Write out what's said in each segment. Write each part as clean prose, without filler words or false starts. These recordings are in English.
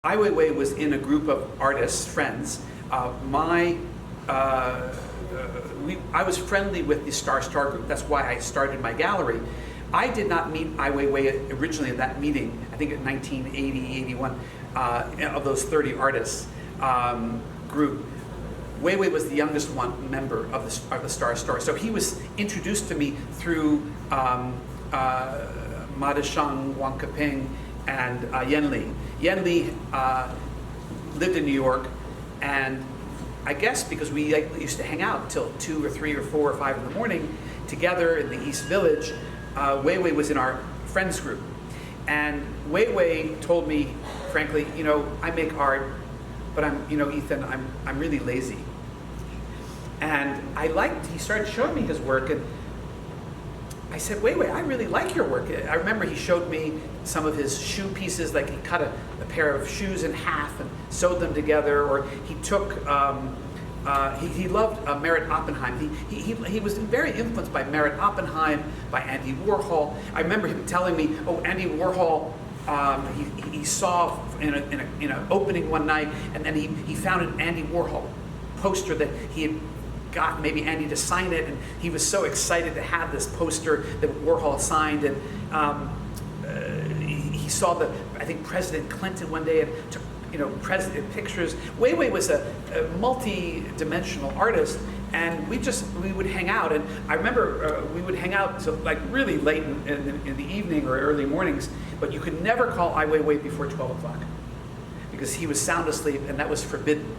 Ai Weiwei was in a group of artists, friends. I was friendly with the Star group. That's why I started my gallery. I did not meet Ai Weiwei originally at that meeting, I think in 1980, 81, of those 30 artists group. Weiwei was the youngest member of the Star. So he was introduced to me through Ma Desheng, Wang Keping, and Yen Li. Yen Li lived in New York, and I guess because we used to hang out till 2 or 3 or 4 or 5 in the morning together in the East Village, Weiwei was in our friends group. And Weiwei told me, frankly, I make art, but Ethan, I'm really lazy. And he started showing me his work, and I said, Weiwei, I really like your work. I remember he showed me some of his shoe pieces, like he cut a pair of shoes in half and sewed them together, or he took, he loved Merritt Oppenheim. He was very influenced by Merritt Oppenheim, by Andy Warhol. I remember him telling me, Andy Warhol, he saw in an opening one night, and then he found an Andy Warhol poster that he had got maybe Andy to sign it, and he was so excited to have this poster that Warhol signed. And he saw I think President Clinton one day and took president pictures. Weiwei was a multi-dimensional artist, and we would hang out. And I remember we would hang out till like really late in the evening or early mornings, but you could never call Ai Weiwei before 12 o'clock because he was sound asleep, and that was forbidden.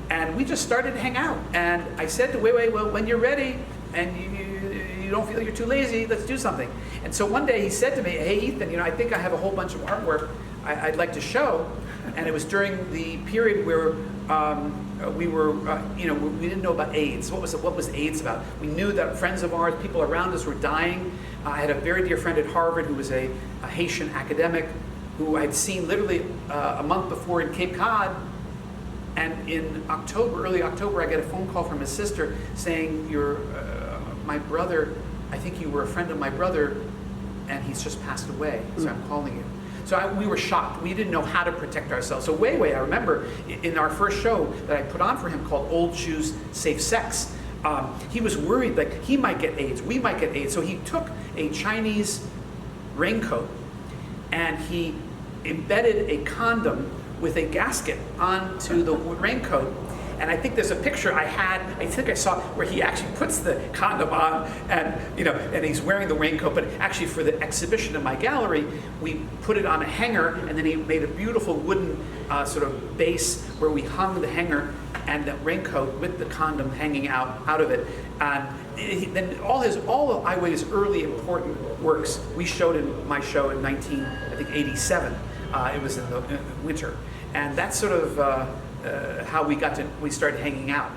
And we just started to hang out. And I said to Weiwei, well, when you're ready and you don't feel you're too lazy, let's do something. And so one day he said to me, hey, Ethan, I think I have a whole bunch of artwork I'd like to show. And it was during the period where we were, we didn't know about AIDS. What was AIDS about? We knew that friends of ours, people around us were dying. I had a very dear friend at Harvard who was a Haitian academic who I had seen literally a month before in Cape Cod. And in early October, I get a phone call from his sister saying, my brother, I think you were a friend of my brother, and he's just passed away, so I'm calling you. So we were shocked. We didn't know how to protect ourselves. So Weiwei, I remember in our first show that I put on for him called Old Shoes, Safe Sex, he was worried like he might get AIDS, we might get AIDS. So he took a Chinese raincoat and he embedded a condom with a gasket onto the raincoat. And I think there's a picture I think I saw where he actually puts the condom on and and he's wearing the raincoat, but actually for the exhibition in my gallery, we put it on a hanger, and then he made a beautiful wooden sort of base where we hung the hanger and the raincoat with the condom hanging out of it. And then all of Ai Weiwei's early important works we showed in my show in 1987. It was in the winter, and that's sort of how we started hanging out.